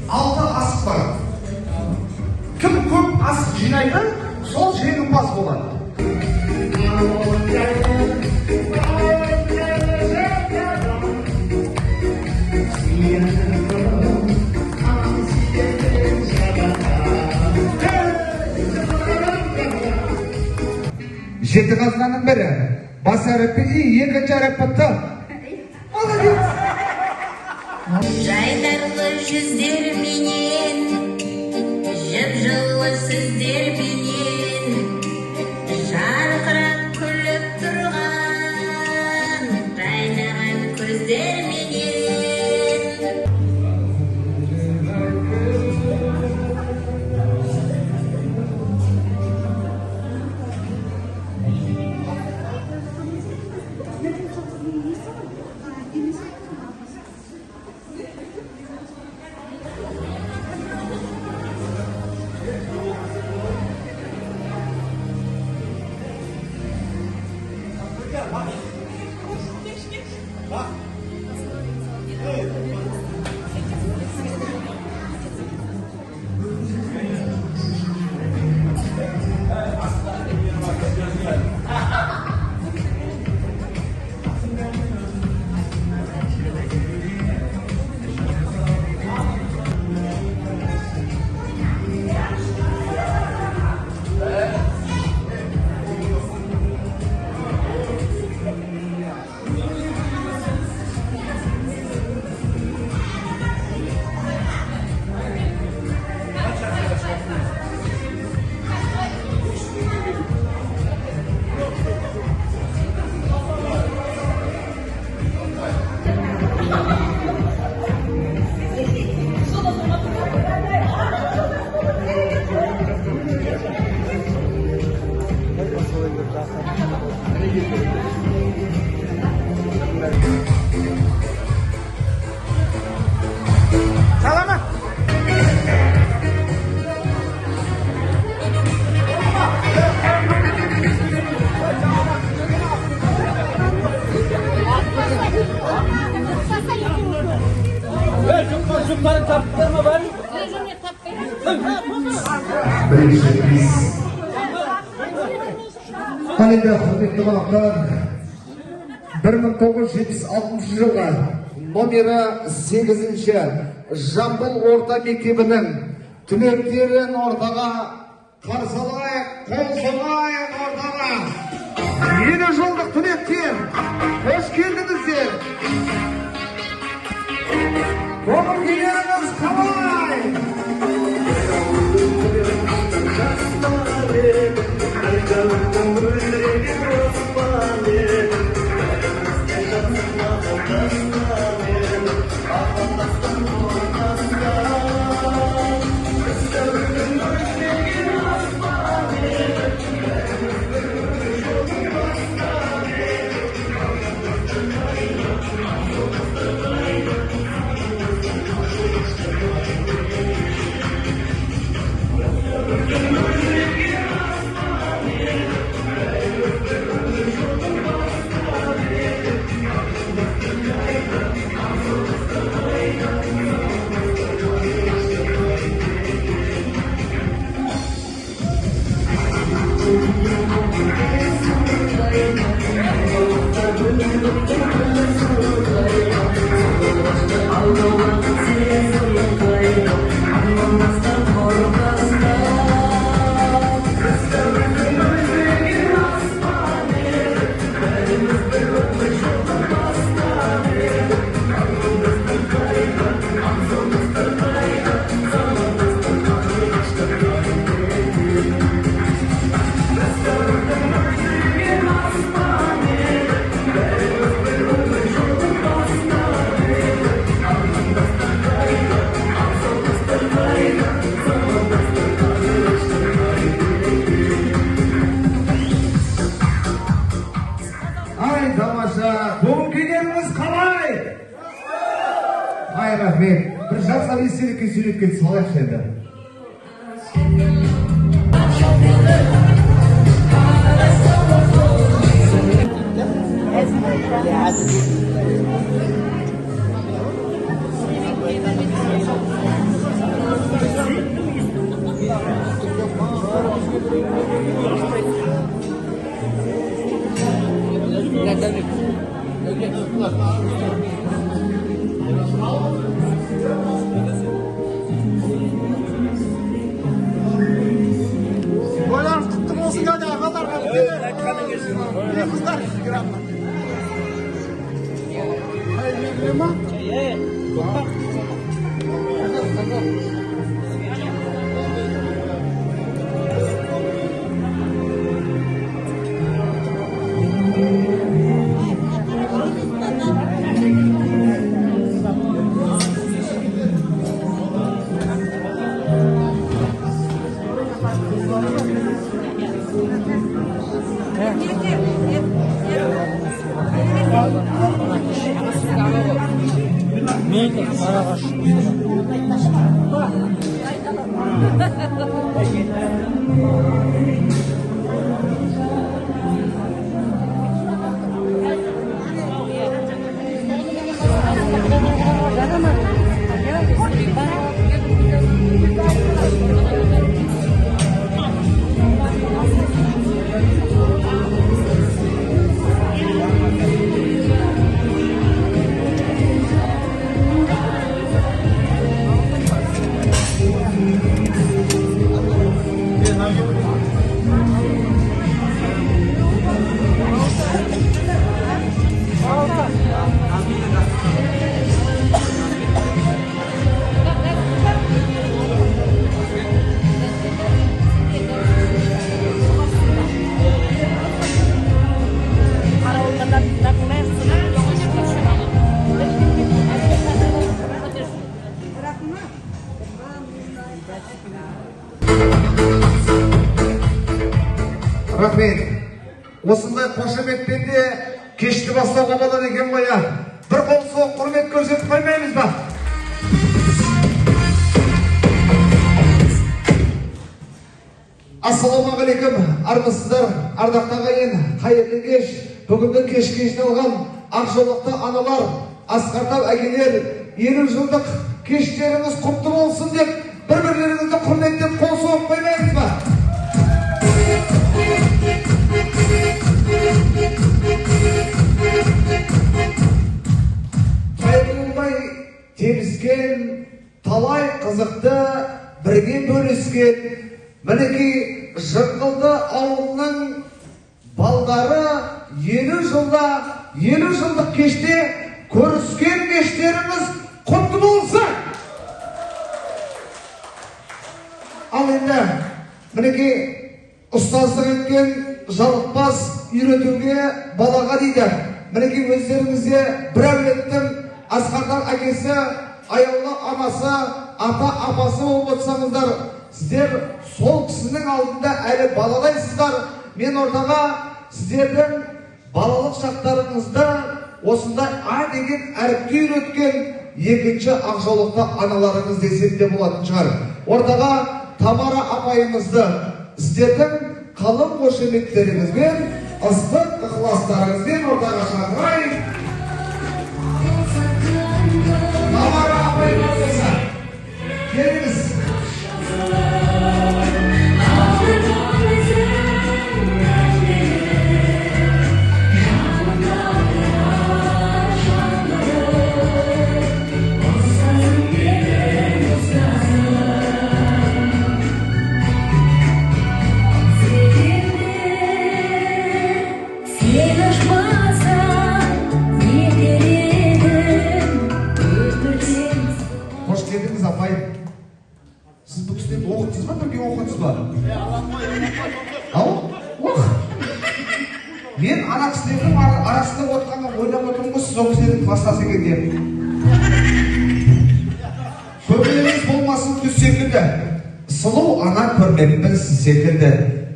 Алты ас бар. Кім көп ас жинайды, сол жеңімпаз болады. Жеті қазынаның бірі. Бас әріпі И, екінші әріпі Т. Молодец! Жайдарлы жүздер менен, жып-жылы сөздер менен, жарқырап күліп тұрған, жайнаған көздер менен. Selamat. Қалайда құрметті қонақтар, 1976 жылғы номері 8-ші Жамбыл орта мектебінің түлектерін ортаға қарсы алайық, қол соғайық ортаға. Елу жылдық түлектер, қош келдіңіздер. Көңіл күйіңіз қалай? Tamamsa, bu günlerimiz kalay. Hayır Ahmet. бір жасар естелікке сөйлеткен салайықшы енді. Ойларыңыз құтты болсын деді ағаларға. Қыздар. Рахмет. Осындай қошеметпен де кешті бастауға болады екен ғой. Бір қол соқ құрмет көрсетіп қоймаймыз ба? Ассалаумағалейкум, армысыздар, ардақты ағайын, қайырлы кеш. Бүгінгі кешке жиналған Ақжолықты аналар, Асқардау әкелер, 50 жылдық кештеріңіз құтты болсын деп, бір-бірлеріңізді құрметтеп қол соғып қоймаймыз ба? Қайырылмай тебіскен, талай қызықты бірге бөліскен, мінекей Жыңғылды ауылының балдары 50 жылдық кеште көріскен кештеріміз құтты болсын. Ал енді мінекей ұстаздық еткен жалықпас үйретуге балаға дейді. Мінекей өздеріңізде бір әулеттің Асқардан әкесі, аяулы анасы, ата-апасы болып отырсаңыздар, сіздер сол кісінің алдында әлі балалайсыздар. Мен ортаға сіздердің балалық шақтарыңызды осындай А деген әріпті үйреткен екінші Ақжолықты аналарыңыз десем де болатын шығар. Ортаға Тамара апайымызды сіздердің қалың қошеметтеріңізбен, ыстық ықыластарыңызбен ортаға шақырайын. Тамара апайымыз, келіңіз. Сіз бұл кісіден оқытсыз ба, бірге оқытсыз ба? Ау? Оқ! Мен ана кісілердің арасында отқанға ойлап отырмын ғой, сіз ол кісілердің кластасы екен деп. Көбелеріңіз болмасын күз секілді. Сұлу ана көрмеппін сіз секілді.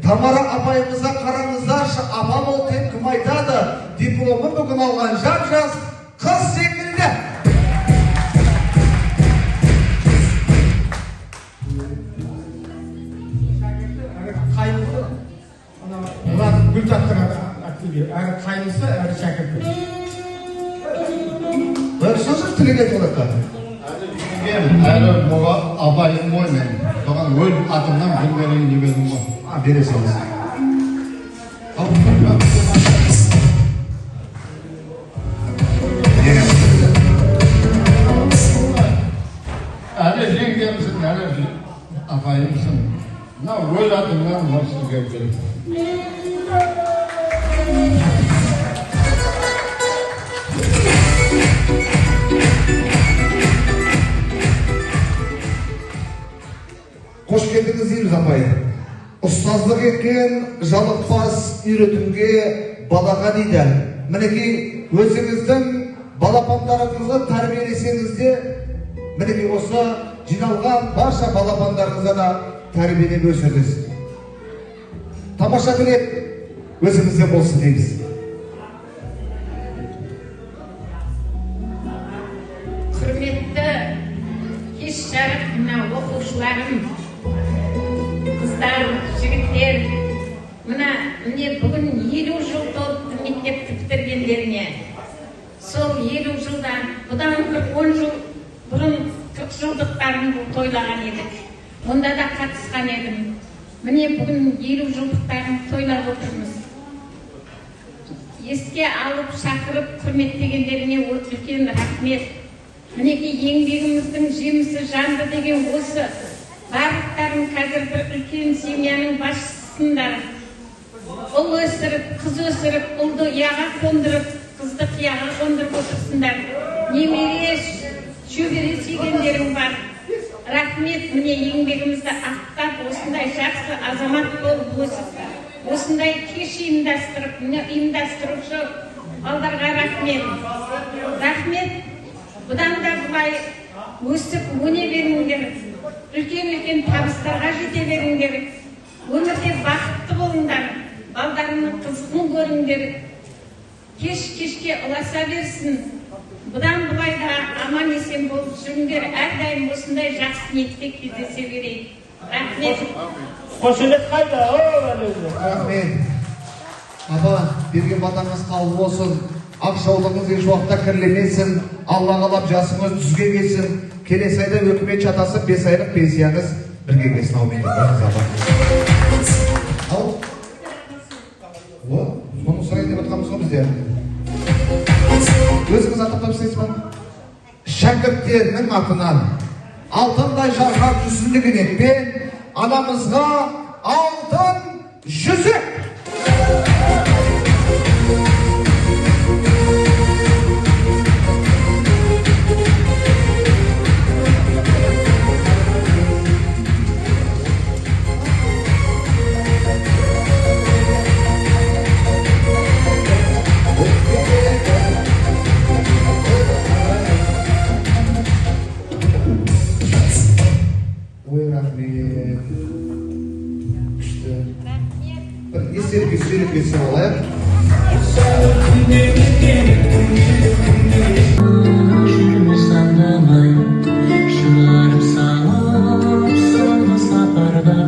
Тамара апайымызға қараңыздаршы, апа бол тек кім айтады. Дипломы бүгін алған жап-жас қыз секілді. тілек айтып жатыр. Әлі мұға абайым ғой мен. Соған өл атымнан күн берейін деп едім ғой. Бере салыңыз. Әлі жеңгемсің, әлі апайымсың. Мына өл атымнан осы келген. Қош келдіңіз дейміз апай. Ұстаздық еткен жалықпас үйретімге балаға дейді. Мінекей өзіңіздің балапандарыңызды тәрбиелесеңіз де, мінекей осы жиналған барша балапандарыңызға да тәрбиелеп өсіріңіз. Тамаша тілек өзіңізде болсын дейміз. Құрметті кеш жарық мына оқушыларым, қыздар, жігіттер, міне бүгін 50 жыл толыпты мектепті бітіргендеріне. Сол 50 жылда, бұдан 10 жыл бұрын 40 жылдықтарын тойлаған едік. Онда да қатысқан едім. Міне бүгін 50 жылдықтарын тойлап отырмыз. Еске алып, шақырып, құрметтегендеріне үлкен рахмет. Мінекей еңбегіміздің жемісі жанды деген осы. Барлықтарын қазір бір үлкен семьяның басшысындар. Ұл өсіріп, қыз өсіріп, ұлды ұяға қондырып, қызды қияға қондырып отырсыңдар. Немере, шөбере сүйгендерің бар. Рахмет, міне еңбегімізді ақтап, осындай жақсы азамат болып өсіп, осындай кеш ұйымдастырып, міне ұйымдастырушы алдарға рахмет. Рахмет, бұдан да бұлай өсіп, өне беріңдер. Үлкен-үлкен табыстарға жете беріңдер. Өмірде бақытты болыңдар. Балдарының қызығын көріңдер. Кеш-кешке ұласа берсін. Бұдан бұлай да аман есен болып жүріңдер. Әрдайым осындай жақсы ниетте кездесе берейік. Рахмет. Қошелек қайда? Рахмет. Аба, берген батаңыз қабыл болсын. Ақ жаулығыңыз еш уақытта кірлемесін. Алла қалап жасыңыз түзге келсін. Келесі айда өкімет жатасып 5 айлық пенсияңыз бірге келсін. Аумин. Ал? Соны сұрайын деп отқанымыз ғой бізде. Өзіңіз атап істейсіз ба? Шәкірттерінің атынан алтындай жарқақ жүзіндегі ниетпен анамызға алтын жүзік. Естелік етсе олайық. Шынарып салып, салды сапарда,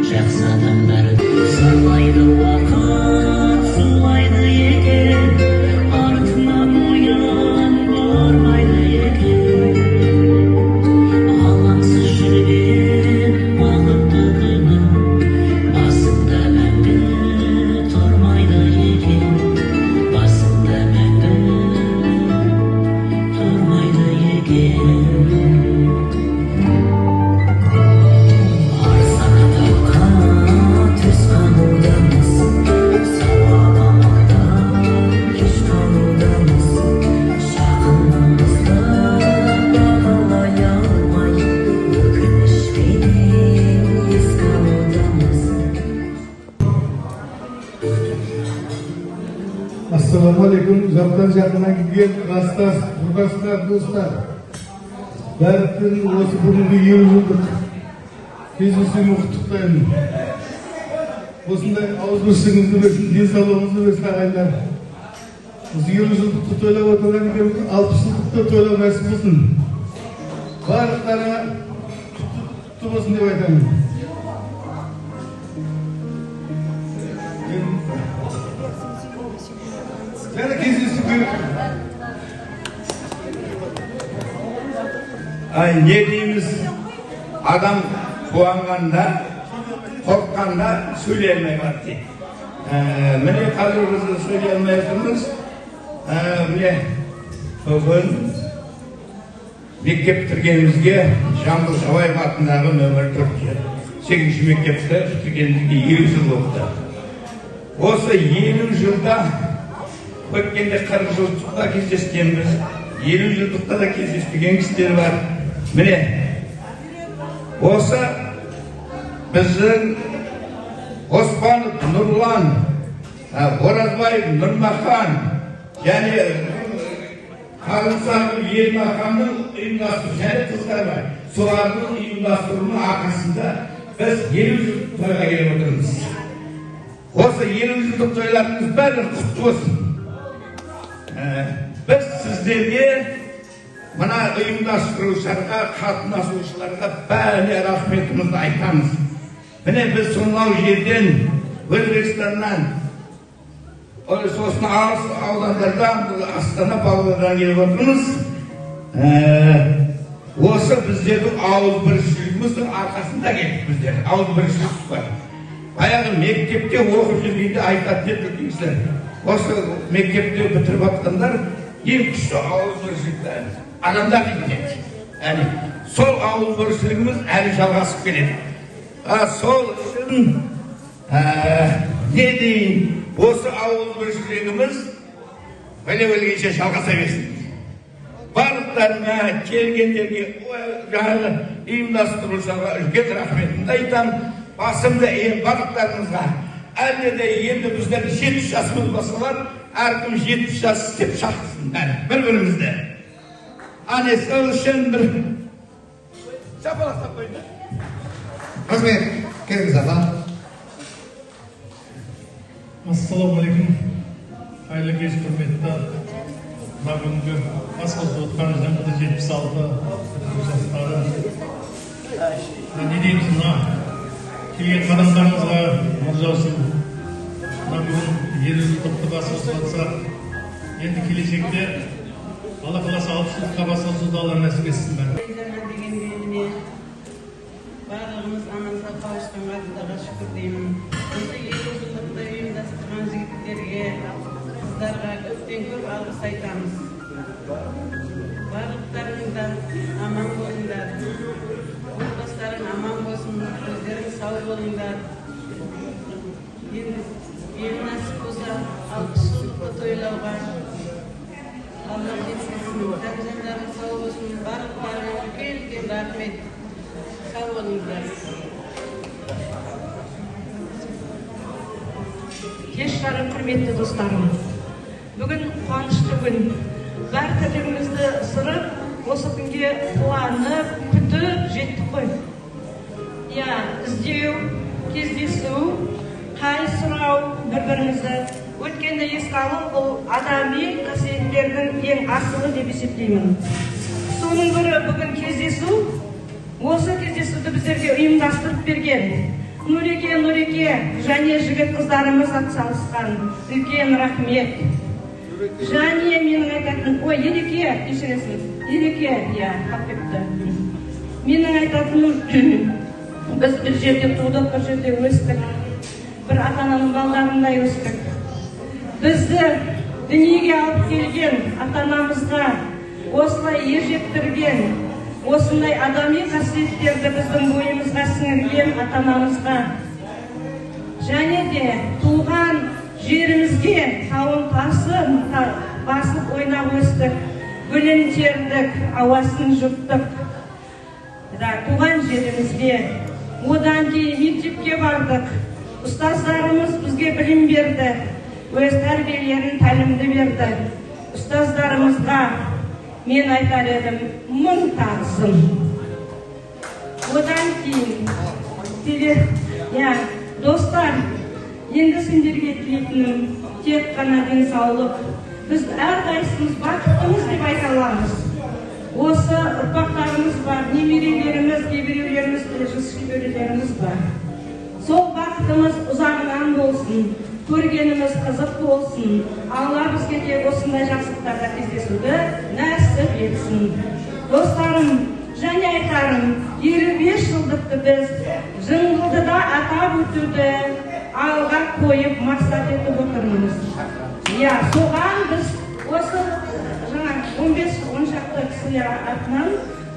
жақсы адамдарды сыйлайды уақыт, сыйлайды екен, артынан ойын бармайды екен. Алаңсыз жүрген бақытты күнің басында мәңгі тұрмайды екен, басында мәңгі тұрмайды екен. Ассалаумағалейкум, жақтан жағына келген кластас, құрдастар, достар. Бәріктің осы бүгінгі 50 жылдық кездесуін құттықтаймын. Осындай ауызбіршілігіңізді берсін, денсаулығыңызды берсін ағайындар. Осы 50 жылдықты тойлап отырған екен, 60 жылдықты тойлау нәсіп болсын. Барлықтарыңа құтты болсын деп айтамын. Және кездесу керек. не дейміз, адам қуанғанда, қорыққанда сөйлей алмай қалады дейді. Міне қазір біз сөйлей алмай отырмыз. Міне бүгін мектеп бітіргенімізге Жамбыл Жабаев атындағы нөмір 8-ші мектепті бітіргенімізге 50 жыл болыпты. Осы 50 жылда өткенде 40 жылдықта кездескенбіз, 50 жылдықта да кездеспеген кісілер бар. Міне осы біздің Оспанов Нұрлан, Оразбаев Нұрмахан және Қарымсағы Елмаханның ұйымдастыру және қыздар бар. Солардың ұйымдастыруының арқасында біз 50 жылдық тойға келіп отырмыз. Осы 50 жылдық тойларыңыз бәрі құтты болсын. Біз сіздерге, мына ұйымдастырушыларға, қатынасушыларға бәріне рахметімізді айтамыз. Міне біз сонау жерден, Өзбекстаннан, сосын алыс аудандардан, Астана Павлодардан келіп отырмыз. Осы біздердің ауыл біріншілігіміздің арқасында келдік біздер. Ауыл біріншілік бар. Баяғы мектепте оқып жүргенде айтады деп білдіңіздер. Осы мектепте бітіріп жатқандар ең күшті ауыл біріншілікті адамдар дейді. Сол ауыл біріншілігіміз әлі жалғасып келеді. Сол үшін не дейін, осы ауыл біріншілігіміз өле-өлгенше жалғаса берсін. Барлықтарына, келгендерге, жаңағы ұйымдастырушыларға үлкен рахметімді айтамын. Басымды барлықтарыңызға. Әлде де енді біздер 70 жасымыз басалар, әркім 70 жас істеп шақырсын бір-бірімізді. Сол үшін бір шапалақтап қойды. Рахмет, келіңіз аға. Ассалаумағалейкум. Қайырлы кеш, құрметті бүгінгі бас қосып отқан жаңғыда 76 жастары. Не дейміз, мына келген қадамдарыңызға нұр жаусын. Мына бүгін 50 жылдықты бас қосып жатсақ, енді келешекте Алла қаласа 60 жылдыққа бас қосуды Алла нәсіп етсін бәрі. Барлығымыз аман-сау қауышқанға Аллаға шүкір деймін. Осы 50 жылдықты ұйымдастырған жігіттерге, қыздарға көптен көп алғыс айтамыз. Барлықтарыңыздар аман болыңдар. Отбасыларың аман болсын, өздерің сау болыңдар. Енді нәсіп болса 60 жылдықты тойлауға Алла жеткізсін. Жандарың сау болсын. Барлықтарыңа үлкен рахмет. Сау болыңыздар. Кеш жарым, құрметті достарым. Бүгін қуанышты күн. Бар тірлігімізді сырып, осы күнге қуанып, күтіп жеттік қой. Іздеу, кездесу, қай сұрау бір-бірімізді өткенді еске алу, бұл адами қасиеттердің ең асылы деп есептеймін. Соның бірі бүгін кездесу. Осы кездесуді біздерге ұйымдастырып берген Нұреке және жігіт қыздарымыз атсалысқан. Үлкен рахмет. Және менің айтатын, Ереке, кешіресіз. Ереке, қапепті. Менің айтатыным, біз бір жерде тудық, бір жерде өстік. Бір ата-ананың балдарындай өстік. Бізді дүниеге алып келген ата-анамызға осылай ержеттірген, осындай адами қасиеттерді біздің бойымызға сіңірген ата-анамызға және де туған жерімізге тауын тасын басып ойнап өстік, гүлін тердік, ауасын жұттық. Туған жерімізге, одан кейін мектепке бардық. Ұстаздарымыз бізге білім берді, өз тәрбиелерін тәлімді берді. Ұстаздарымызға мен айтар едім, мың тағзым. Одан кейін, достар, енді сендерге тілейтінім тек қана денсаулық. Біз әрқайсымыз бақыттымыз деп айта аламыз. Осы ұрпақтарымыз бар, немерелеріміз, кейбіреулеріміз, шөберелеріміз бар. Сол бақытымыз ұзағынан болсын, көргеніміз қызық болсын. Алла бізге де осындай жақсылықтарда кездесуді нәсіп етсін. Достарым, біз жыңғылды да атап өтуді алға қойып мақсат етіп отырмыз. Иә, соған біз осы жаңа 15-10 шақты кісілер атынан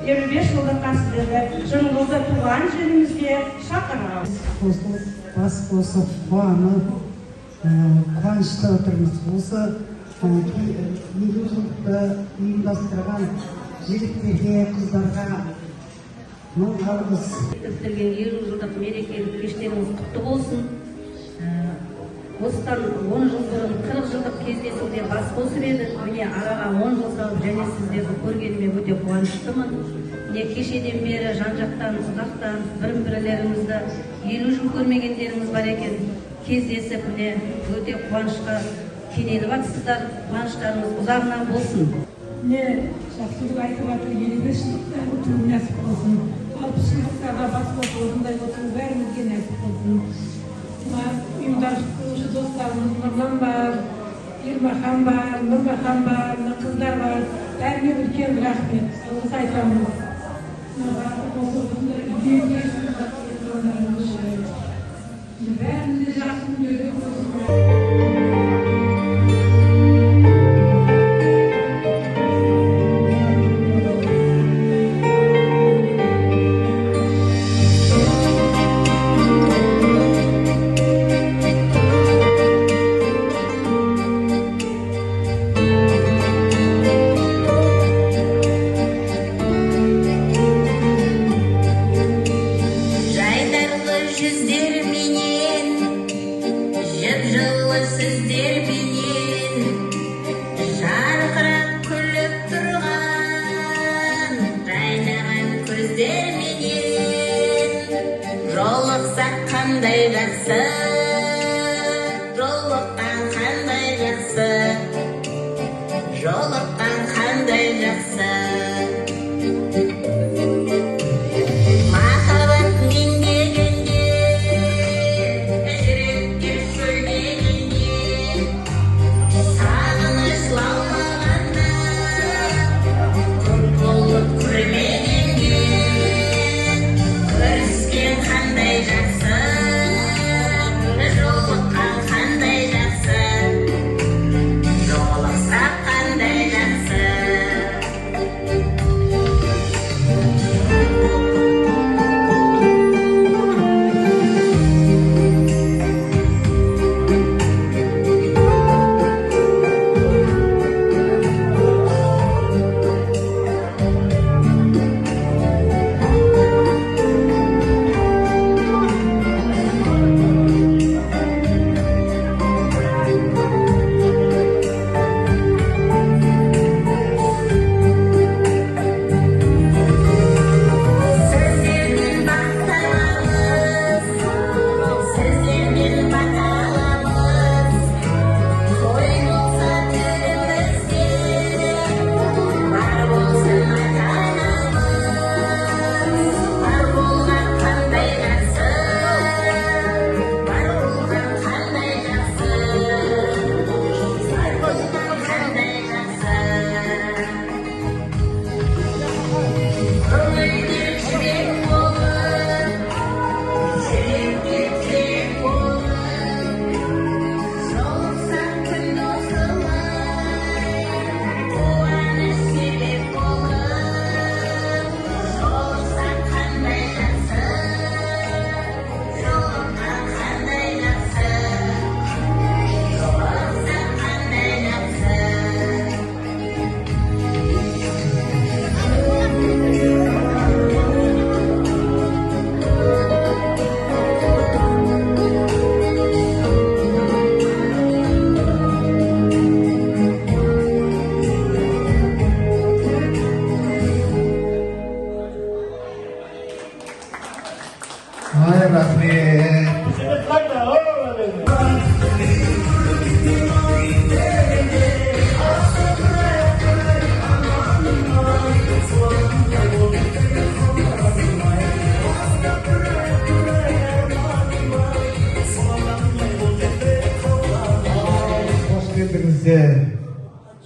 55 жылдыққа сіздерді жыңғылды туған жерімізге шақырамыз. Осы бас қосып қуанышта отырмыз. Осы 50 жылдықты ұйымдастырған жігіттерге, қыздарға мың алғыс. Өткізілген 50 жылдық мерекелік кештеріңіз құтты болсын. Осыдан 10 жыл бұрын 40 жылдық кездесуде бас қосып едік. Міне араға 10 жыл салып және сіздерді көргеніме өте қуаныштымын. Міне кешеден бері жан-жақтан, ұзақтан бір-бірлеріңізді 50 жыл көрмегендеріңіз бар екен. Кездесіп, міне өте қуанышқа кенеліп жатсыздар. Қуаныштарыңыз ұзағынан болсын. Міне жақсылық айтып жатыр, 55 жылдықта өтуі нәсіп болсын. 60 жылдықтарда бас қосып осындай отыру бәрімізге нәсіп болсын. Ұйымдастырушы достарымыз Нұрлан бар, Ермахан бар, Нұрмахан бар, қыздар бар. Бәріне үлкен рахмет. Алғыс айтамыз. Бәрінде жақсы күндерде болсын.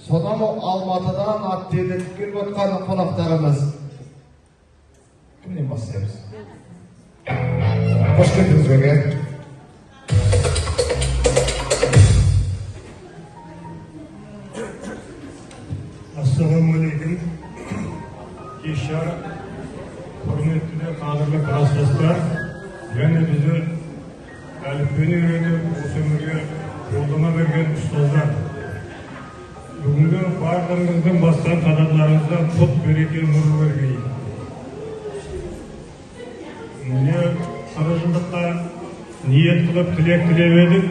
Содан Алматыдан аттелетіп келіп отқан қонақтарымыз. Кімнен бастаймыз? қош келдіңіз бәке. Ассалаумағалейкум. Кешке құрметті қадірлі класстастар, және бізді әліппені үйретіп, осы өмірге жолдама берген ұстаздар. Бүгінгі барлығыңыздың басқан қадамдарыңызда құт береке нұр бергей. Міне қара жылдыққа ниет қылып тілек тілеп едік,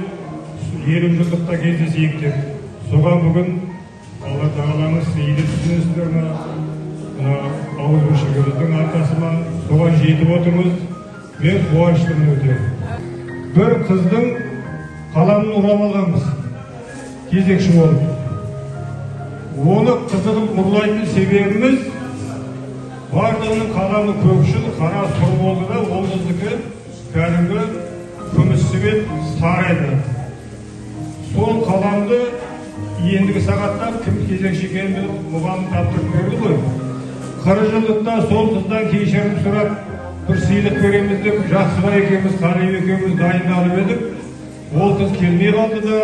20 жылдықта кездесейік деп. Соған бүгін Алла тағалаңыз сейді түсінесіздер ме? Ауызбіршілігіміздің арқасы ма? Соған жетіп отырмыз. Мен қуаныштымын өте. Бір қыздың қаламын ұрап алғанбыз, кезекші болып. Оны қызығын ұрлайтын себебіміз барлығының қаламы көкшіл, қара сұр болды да, ол қыздікі кәдімгі күміспен сары еді. Сол қаламды ендігі сағатта кім кезекші екенін мұғалім тапсырып берді ғой. 40 жылдықта сол қыздан кешірім сұрап, бір сыйлық береміз деп, Жақсыбай екеуміз, Қалиев екеуміз дайындалып едік. Ол қыз келмей қалды да,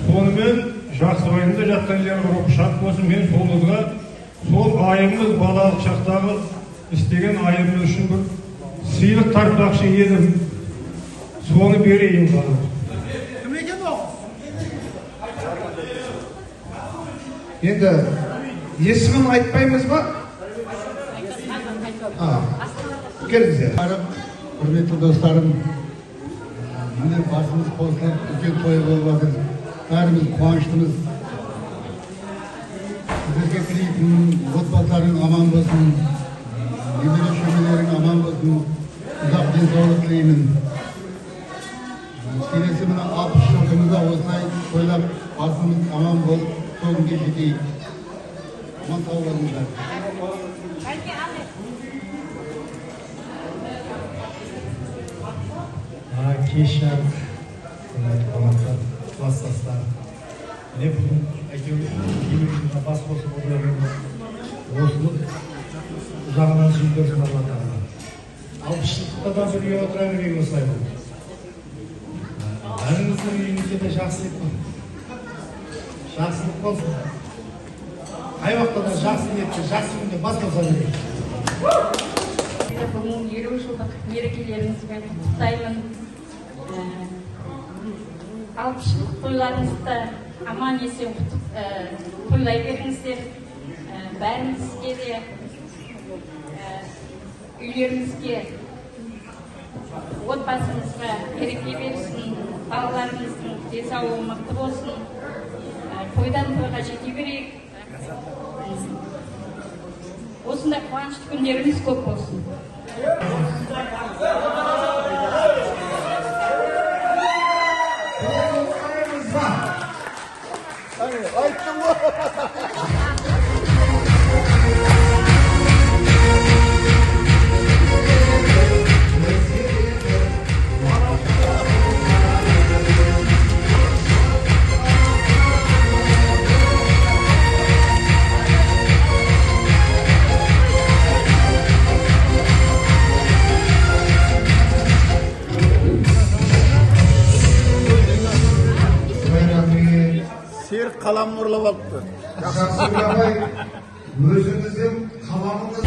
сонымен Жақсыбайдың да жатқан жері рұқсат болсын, мен сол қызға сол айымыз балалық шақтағы істеген айымыз үшін бір сыйлық тартпақшы едім. Соны берейін бала. Кім екен ол? Енді есімін айтпаймыз ба? Келіңіздер. Құрметті достарым, міне басымыз қосылып, үлкен той болып жатыр. Бәріміз қуаныштымыз. Сіздерге тілейтін отбасыларың аман болсын, немере шөберелерің аман болсын, ұзақ денсаулық тілеймін. Келесі мына 60 жылдығымызда осылай тойлап, басымыз аман болып, сол күнге жетейік. Аман сау болыңыздар. Кеш жарық, қонақтар, класстастар. Міне бүгін әйтеуір кейбірінде бас қосып отырғанымыз осыны ұзағынан сүйдірсін Алла тағала. 60 жылдықта да бірге отыра берейік осылай болып. Бәріңіздің үйіңізде де жақсылық болсын. Қай уақытта да жақсы ниетте, жақсы күнде бас қоса берейік. Бүгін 20 жылдық мерекелеріңізбен құттықтаймын. 60 жылдық тойларыңызды аман есен тойлай беріңіздер. Бәріңізге де үйлеріңізге, отбасыңызға береке берсін, балаларыңыздың денсаулығы мықты болсын, тойдан тойға жете берейік. Осындай қуанышты күндеріңіз көп болсын. Серік қаламын ұрлап алыпты. Жақсыбай, өзіңіздің қаламыңыз.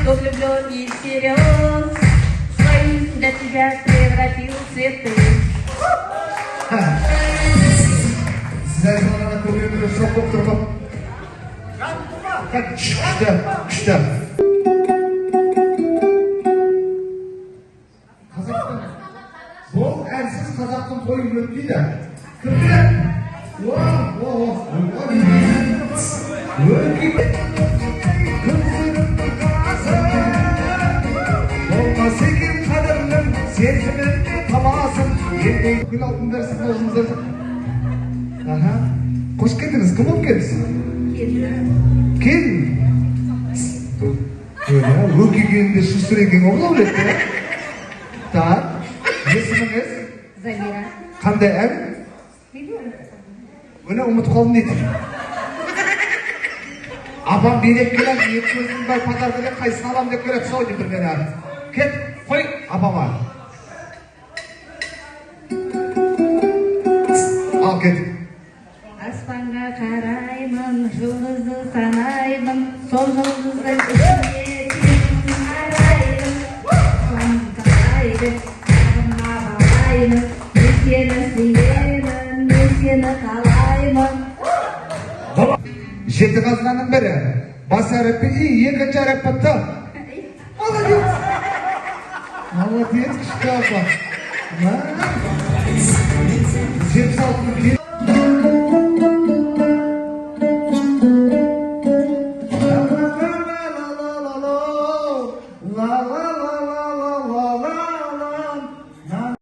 Влюблен и серьез, своим для тебя превратился ты. Siz aytganlarga ko'rganlar shoq bo'lib turib. Kuchda. Қазақстан. Бұл әрсіз қазақтың тойы өтпейді. Кімдер? Gül altınlar sizin olsunuzlar. Aha. Hoş geldiniz. Kim olup geldiniz? Kim? Öyle ya. Ruki gününde şu sürekli oğlu öyle ya. Tamam. Nesiniz? Zamira. Qanday ev? Buni umid qoldim deydi. Apam berib keladi, yetkizni bir padarga qaysi salam deb keladi, sog' deb turgan. Ket, qo'y apama. Al ket. Aspanga qarayman, yulduzni sanayman, sol yulduzdan o'tib qarayman. Qarayman, qarayman, seni sevaman, seni qalayman. Жеті қазынаның бірі. Бас әріпі И, екінші әріпі Т. Молодец. Молодец, күшті апа. 76-ның